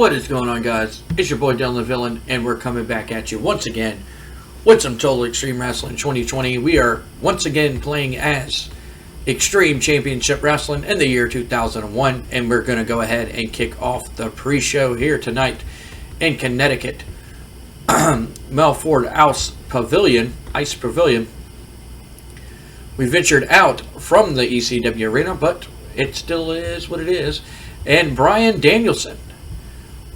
What is going on, guys? It's your boy Dylan the Villain, and we're coming back at you once again with some Total Extreme Wrestling 2020. We are once again playing as Extreme Championship Wrestling in the year 2001, and we're going to go ahead and kick off the pre-show here tonight in Connecticut. Melford Ice Pavilion. We ventured out from the ECW arena, but it still is what it is. And Bryan Danielson,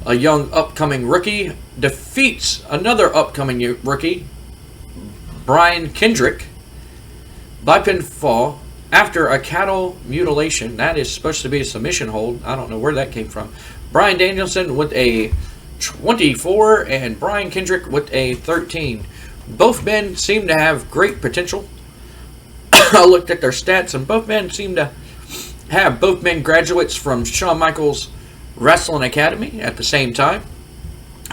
a young upcoming rookie, defeats another upcoming rookie, Brian Kendrick, by pinfall after a cattle mutilation. That is supposed to be a submission hold. I don't know where that came from. Bryan Danielson with a 24 and Brian Kendrick with a 13. Both men seem to have great potential. I looked at their stats, and both men seem to have both men graduates from Shawn Michaels Wrestling Academy at the same time,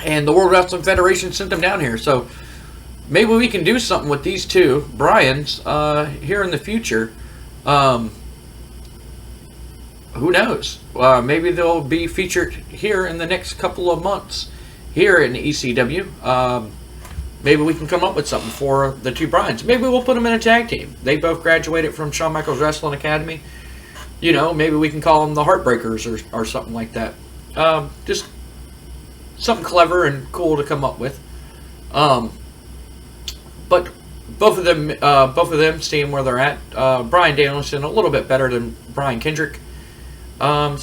and the World Wrestling Federation sent them down here. So maybe we can do something with these two Bryans here in the future. Who knows? Maybe they'll be featured here in the next couple of months here in ECW. Maybe we can come up with something for the two Bryans. Maybe we'll put them in a tag team. They both graduated from Shawn Michaels Wrestling Academy. You know, maybe we can call them the Heartbreakers or something like that. Just something clever and cool to come up with. But both of them seeing where they're at. Bryan Danielson a little bit better than Brian Kendrick. Yeah,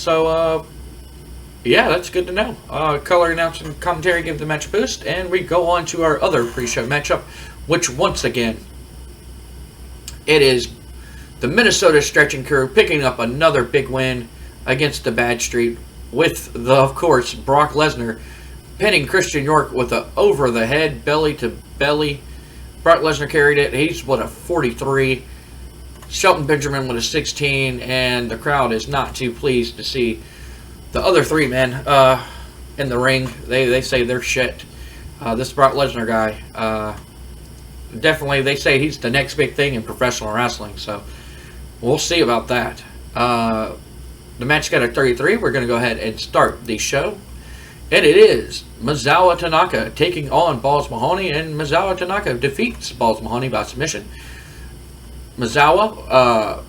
that's good to know. Color announcement commentary give the match a boost, and we go on to our other pre-show matchup, which once again, it is the Minnesota Stretching Crew picking up another big win against the Bad Street with, of course, Brock Lesnar pinning Christian York with a over-the-head, belly-to-belly. Brock Lesnar carried it. He's, a 43. Shelton Benjamin with a 16, and the crowd is not too pleased to see the other three men in the ring. They say they're shit. This Brock Lesnar guy, definitely, they say he's the next big thing in professional wrestling, so we'll see about that. The match got a 33. We're going to go ahead and start the show. And it is Misawa Tanaka taking on Balls Mahoney, and Misawa Tanaka defeats Balls Mahoney by submission. Misawa,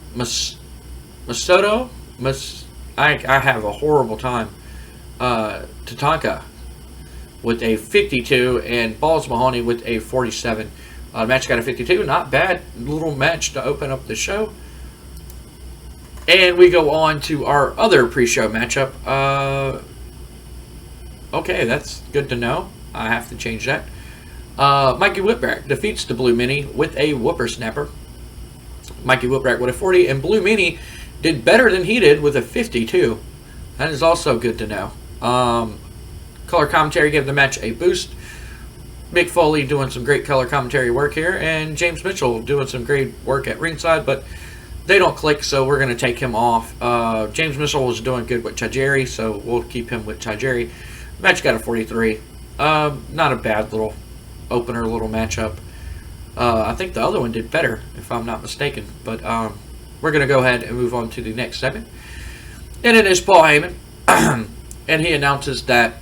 I have a horrible time. Tatanka with a 52 and Balls Mahoney with a 47. Match got a 52. Not bad. Little match to open up the show. And we go on to our other pre-show matchup. Okay, that's good to know. I have to change that. Mikey Whipwreck defeats the Blue Mini with a Whippersnapper. Mikey Whipwreck with a 40, and Blue Mini did better than he did with a 52. That is also good to know. Color commentary gave the match a boost. Mick Foley doing some great color commentary work here, and James Mitchell doing some great work at ringside, but they don't click, so we're going to take him off. James Mitchell was doing good with Tajiri, so we'll keep him with Tajiri. Match got a 43. Not a bad little opener, little matchup. I think the other one did better, if I'm not mistaken, but we're going to go ahead and move on to the next segment. And it is Paul Heyman. And he announces that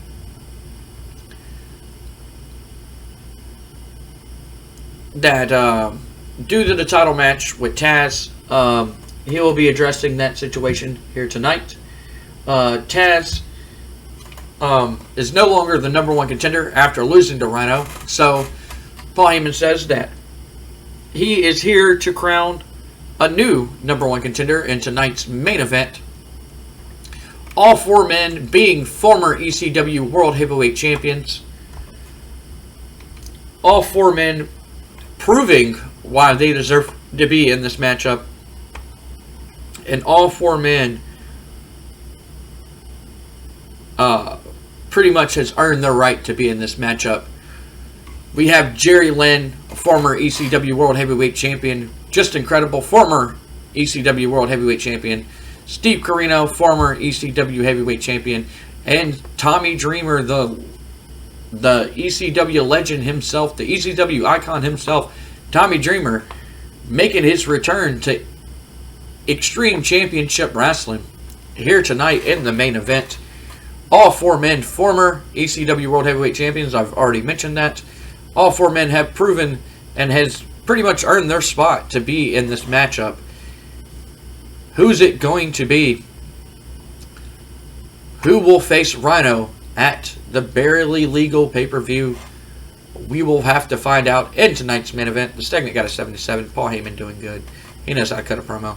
due to the title match with Taz, he will be addressing that situation here tonight. Taz is no longer the number one contender after losing to Rhino. So Paul Heyman says that he is here to crown a new number one contender in tonight's main event. All four men being former ECW World Heavyweight Champions. All four men proving why they deserve to be in this matchup. And all four men pretty much has earned their right to be in this matchup. We have Jerry Lynn, former ECW World Heavyweight Champion, just incredible, former ECW World Heavyweight Champion. Steve Corino, former ECW Heavyweight Champion, and Tommy Dreamer, the ECW legend himself, the ECW icon himself, Tommy Dreamer, making his return to Extreme Championship Wrestling here tonight in the main event. All 4 men, former ECW World Heavyweight Champions. I've already mentioned that. All 4 men have proven and has pretty much earned their spot to be in this matchup. Who's it going to be? Who will face Rhino at the Barely Legal pay-per-view? We will have to find out in tonight's main event. The segment got a 77. Paul Heyman doing good. He knows how to cut a promo.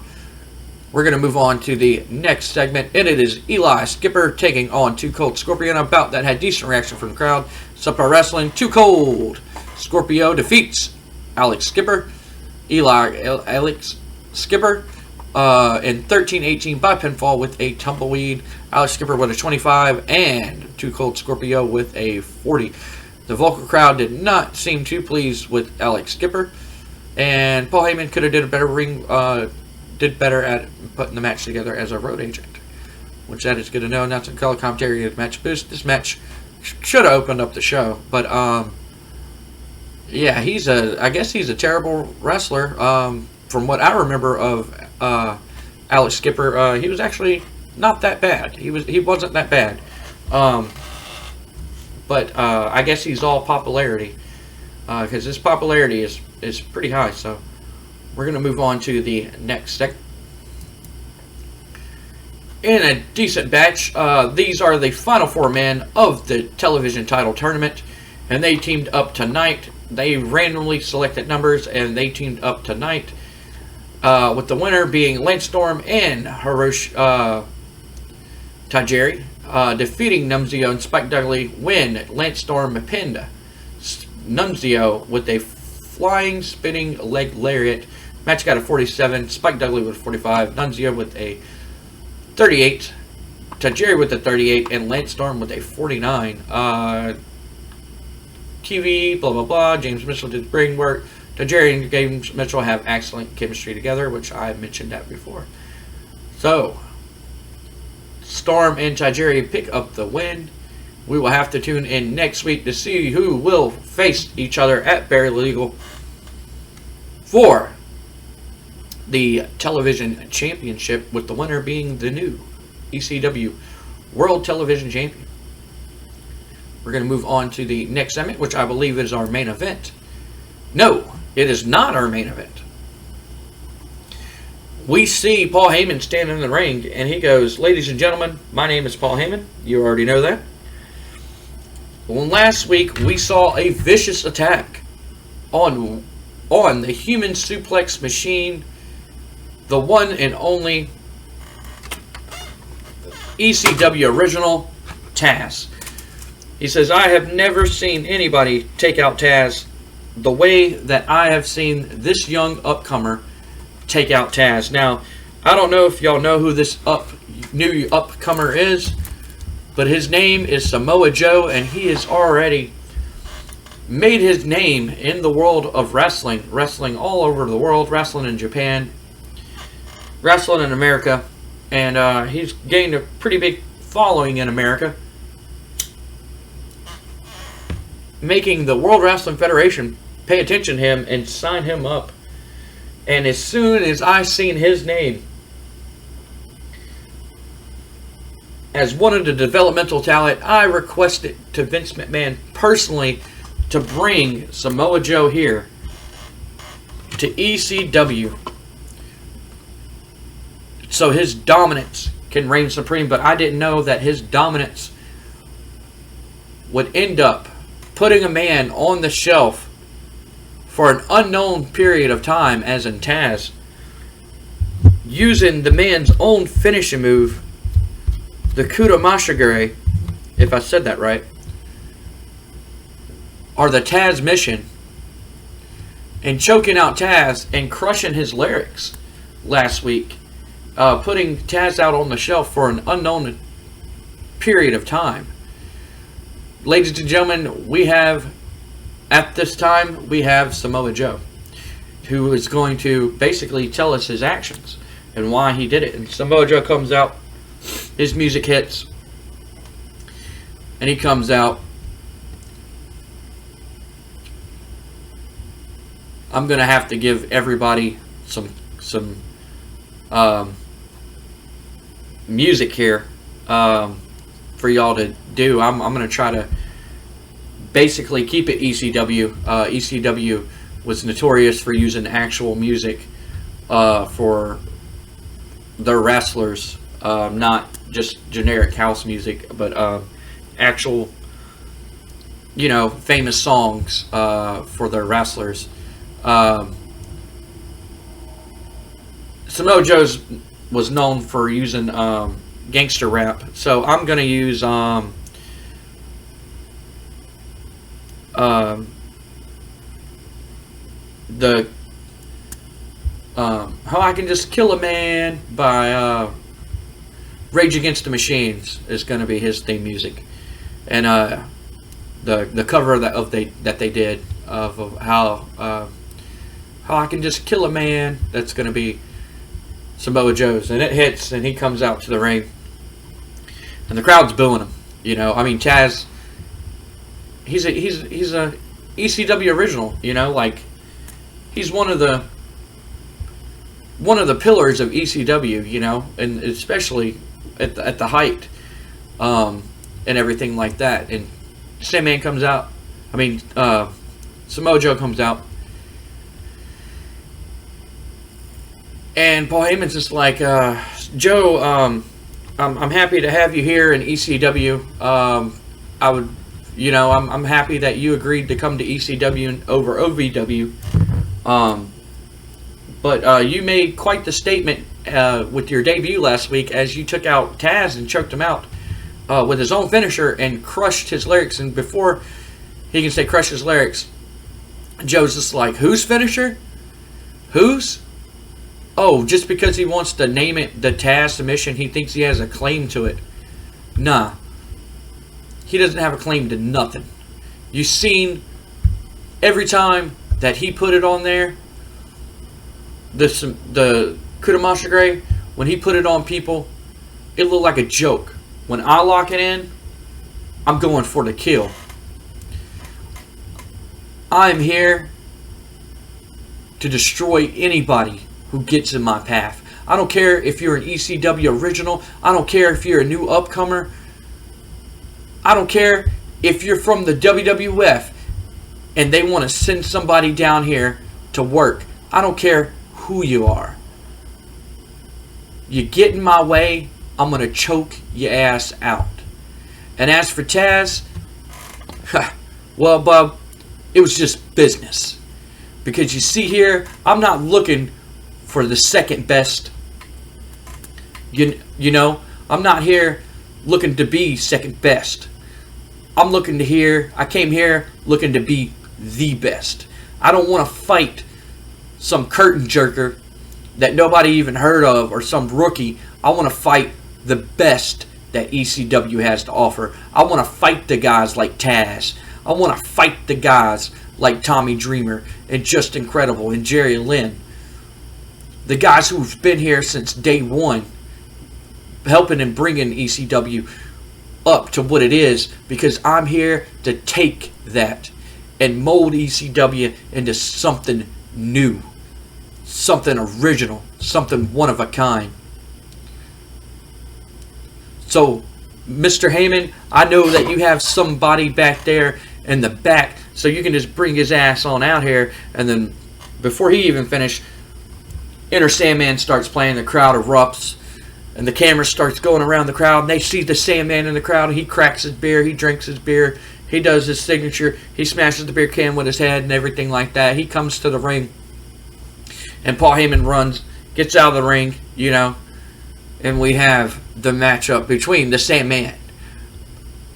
We're going to move on to the next segment, and it is Eli Skipper taking on Too Cold Scorpio in a bout that had decent reaction from the crowd. Subpar Wrestling, Too Cold Scorpio defeats Alex Skipper. Alex Skipper in 13-18 by pinfall with a tumbleweed. Alex Skipper with a 25 and Too Cold Scorpio with a 40. The vocal crowd did not seem too pleased with Alex Skipper, and Paul Heyman could have did better at putting the match together as a road agent, which that is good to know. Now some color commentary of match boost. This match should have opened up the show, but yeah, I guess he's a terrible wrestler. From what I remember of Alex Skipper, he was actually not that bad. He wasn't that bad. But I guess he's all popularity, because his popularity is pretty high. So we're going to move on to the next segment. In a decent batch, these are the final 4 men of the television title tournament, and they teamed up tonight. They randomly selected numbers, and they teamed up tonight, with the winner being Lance Storm and Hiroshi Tajiri, defeating Nunzio and Spike Dudley when Lance Storm pinned Nunzio with a flying spinning leg lariat. Match got a 47, Spike Dudley with 45, Nunzio with a 38, Tajiri with a 38, and Lance Storm with a 49. TV, blah, blah, blah. James Mitchell did ring work. Tajiri and James Mitchell have excellent chemistry together, which I mentioned that before. So, Storm and Tajiri pick up the win. We will have to tune in next week to see who will face each other at Barely Legal for the television championship, with the winner being the new ECW World Television Champion. We're going to move on to the next segment, which I believe is our main event. No, it is not our main event. We see Paul Heyman standing in the ring, and he goes, "Ladies and gentlemen, my name is Paul Heyman." You already know that. Well, last week, we saw a vicious attack on the human suplex machine, the one and only ECW original, Taz. He says, "I have never seen anybody take out Taz the way that I have seen this young upcomer take out Taz." Now, I don't know if y'all know who this new upcomer is, but his name is Samoa Joe, and he has already made his name in the world of wrestling all over the world, wrestling in Japan, wrestling in America, and he's gained a pretty big following in America, making the World Wrestling Federation pay attention to him and sign him up. And as soon as I seen his name as one of the developmental talent, I requested to Vince McMahon personally to bring Samoa Joe here to ECW so his dominance can reign supreme. But I didn't know that his dominance would end up putting a man on the shelf for an unknown period of time, as in Taz, using the man's own finishing move, the Kudomashigure, if I said that right, or the Taz mission, and choking out Taz and crushing his larynx last week, putting Taz out on the shelf for an unknown period of time. Ladies and gentlemen, at this time, we have Samoa Joe, who is going to basically tell us his actions and why he did it. And Samoa Joe comes out, his music hits, and he comes out. I'm going to have to give everybody some music here for y'all to do. I'm going to try to basically keep it ECW. ECW was notorious for using actual music for their wrestlers, not just generic house music, but actual, famous songs for their wrestlers. Samoa Joe's was known for using gangster rap, so I'm gonna use the How I Can Just Kill a Man by Rage Against the Machines is gonna be his theme music, and the cover that they did of How I Can Just Kill a Man, that's gonna be Samoa Joe's, and it hits, and he comes out to the ring, and the crowd's booing him. I mean, Taz, he's a ECW original. He's one of the pillars of ECW. And especially at the height, and everything like that. And Sandman comes out. I mean, Samoa Joe comes out. And Paul Heyman's just like, Joe, I'm happy to have you here in ECW. I'm happy that you agreed to come to ECW over OVW. But you made quite the statement with your debut last week, as you took out Taz and choked him out with his own finisher and crushed his lyrics. And before he can say crush his lyrics, Joe's just like, whose finisher? Whose? Oh, just because he wants to name it the Taz submission, he thinks he has a claim to it. Nah. He doesn't have a claim to nothing. You've seen every time that he put it on there, the Kutamashigre, when he put it on people, it looked like a joke. When I lock it in, I'm going for the kill. I'm here to destroy anybody who gets in my path. I don't care if you're an ECW original. I don't care if you're a new upcomer. I don't care if you're from the WWF and they want to send somebody down here to work. I don't care who you are. You get in my way, I'm going to choke your ass out. And as for Taz, well, Bub, it was just business. Because you see here, I'm not looking for the second best. I'm not here looking to be second best. I came here looking to be the best. I don't want to fight some curtain jerker that nobody even heard of or some rookie. I want to fight the best that ECW has to offer. I want to fight the guys like Taz. I want to fight the guys like Tommy Dreamer and Just Incredible and Jerry Lynn. The guys who've been here since day one, helping and bringing ECW up to what it is, because I'm here to take that and mold ECW into something new, something original, something one of a kind. So, Mr. Heyman, I know that you have somebody back there in the back, so you can just bring his ass on out here, and then before he even finished, Enter Sandman starts playing, the crowd erupts, and the camera starts going around the crowd, and they see the Sandman in the crowd, and he cracks his beer, he drinks his beer, he does his signature, he smashes the beer can with his head and everything like that. He comes to the ring, and Paul Heyman gets out of the ring, and we have the matchup between the Sandman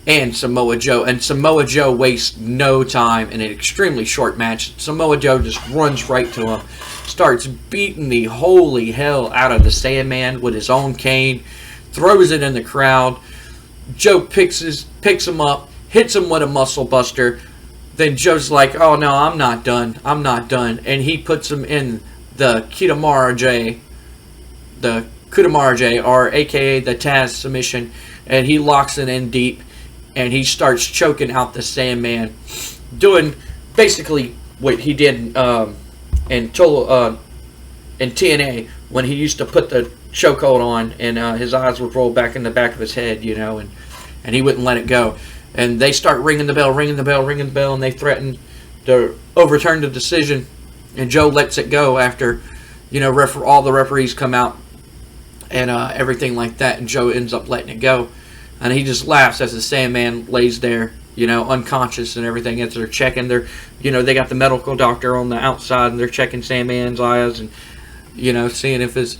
and Samoa Joe. And Samoa Joe wastes no time in an extremely short match. Samoa Joe just runs right to him, starts beating the holy hell out of the Sandman with his own cane, throws it in the crowd. Joe picks him up, hits him with a muscle buster. Then Joe's like, oh no, I'm not done. And he puts him in the Kutamashigre, or aka the Taz submission, and he locks it in deep, and he starts choking out the Sandman, doing basically what he did in TNA when he used to put the chokehold on, and his eyes would roll back in the back of his head, and and he wouldn't let it go. And they start ringing the bell, and they threaten to overturn the decision. And Joe lets it go after, all the referees come out and everything like that. And Joe ends up letting it go. And he just laughs as the Sandman lays there, unconscious and everything. As they're checking, they got the medical doctor on the outside, and they're checking Sandman's eyes and, seeing if his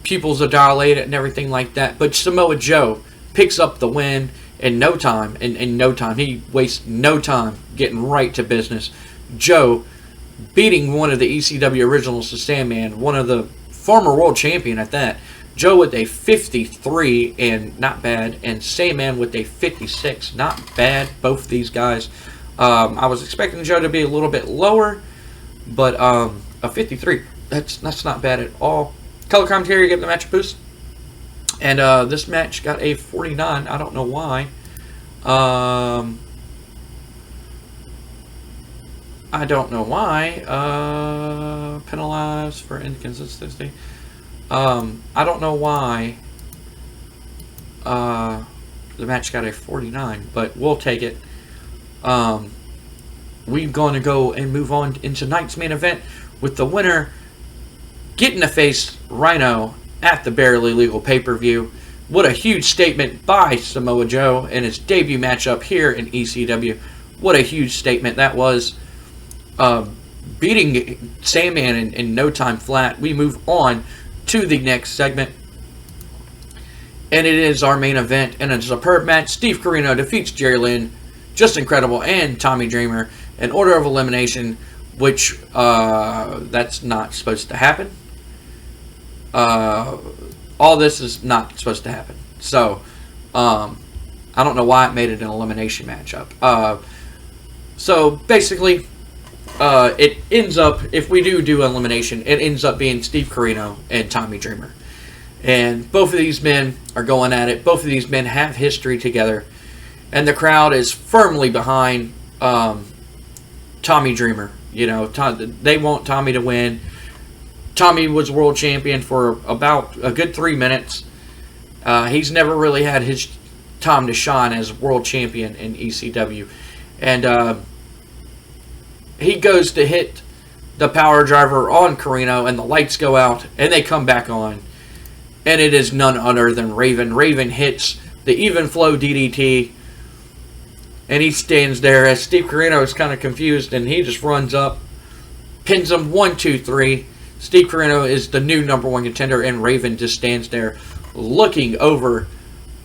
pupils are dilated and everything like that. But Samoa Joe picks up the win in no time. In no time. He wastes no time getting right to business. Joe beating one of the ECW originals, the Sandman, one of the former world champion at that. Joe with a 53, and not bad, and Sandman with a 56, not bad. Both these guys. I was expecting Joe to be a little bit lower, but a 53, that's not bad at all. Color commentary gave the match a boost, and this match got a 49. I don't know why. I don't know why. Penalized for inconsistency. I don't know why the match got a 49, but we'll take it. We're going to go and move on into tonight's main event with the winner getting to face Rhino at the Barely Legal pay-per-view. What a huge statement by Samoa Joe in his debut matchup here in ECW. What a huge statement that was. Beating Sandman in no time flat. We move on to the next segment, and it is our main event, and it's a superb match. Steve Corino defeats Jerry Lynn, Just Incredible, and Tommy Dreamer in order of elimination, which that's not supposed to happen. All this is not supposed to happen, so I don't know why it made it an elimination matchup. So basically, it ends up, if we do elimination, it ends up being Steve Corino and Tommy Dreamer. And both of these men are going at it. Both of these men have history together. And the crowd is firmly behind Tommy Dreamer. They want Tommy to win. Tommy was world champion for about a good 3 minutes. He's never really had his time to shine as world champion in ECW. And he goes to hit the power driver on Carnio, and the lights go out, and they come back on. And it is none other than Raven. Raven hits the even flow DDT, and he stands there as Steve Corino is kind of confused, and he just runs up, pins him 1, 2, 3. Steve Corino is the new #1 contender, and Raven just stands there looking over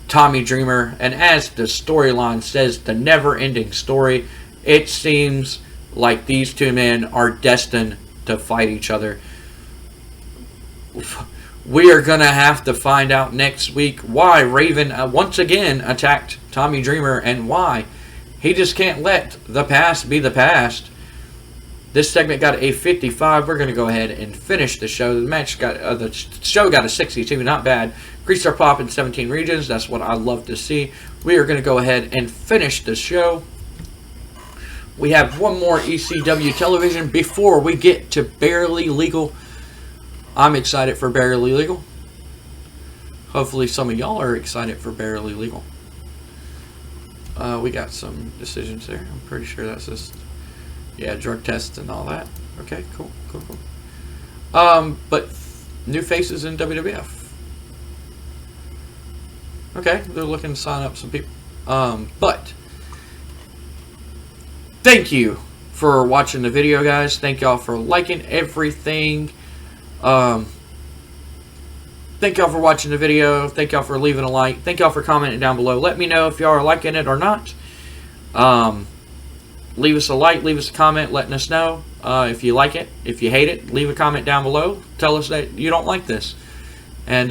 Tommy Dreamer. And as the storyline says, the never-ending story, it seems like these two men are destined to fight each other. We are going to have to find out next week why Raven once again attacked Tommy Dreamer, and why he just can't let the past be the past. This segment got a 55. We're going to go ahead and finish the show. The show got a 62. Not bad. Grease are popping 17 regions. That's what I love to see. We are going to go ahead and finish the show. We have one more ECW television before we get to Barely Legal. I'm excited for Barely Legal. Hopefully some of y'all are excited for Barely Legal. We got some decisions there. I'm pretty sure that's just, yeah, drug tests and all that. Okay, cool. But new faces in WWF. Okay, they're looking to sign up some people. But thank you for watching the video, guys. Thank y'all for liking everything. Thank y'all for watching the video. Thank y'all for leaving a like. Thank y'all for commenting down below. Let me know if y'all are liking it or not. Leave us a like, leave us a comment, letting us know if you like it. If you hate it, leave a comment down below. Tell us that you don't like this. And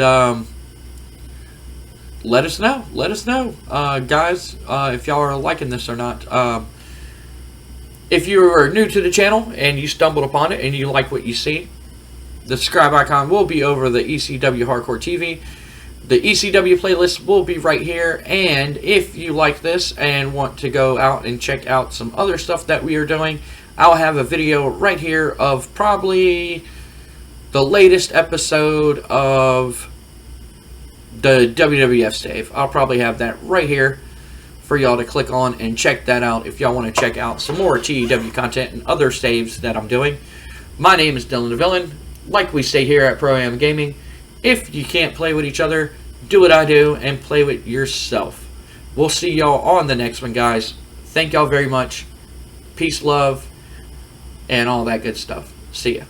let us know. Let us know, guys, if y'all are liking this or not. If you are new to the channel and you stumbled upon it and you like what you see, the subscribe icon will be over the ECW Hardcore TV. The ECW playlist will be right here. And if you like this and want to go out and check out some other stuff that we are doing, I'll have a video right here of probably the latest episode of the WWF save. I'll probably have that right here for y'all to click on and check that out if y'all want to check out some more TEW content and other saves that I'm doing. My name is Dylan the Villain. Like we say here at Pro Am Gaming, if you can't play with each other, do what I do and play with yourself. We'll see y'all on the next one, guys. Thank y'all very much. Peace, love, and all that good stuff. See ya.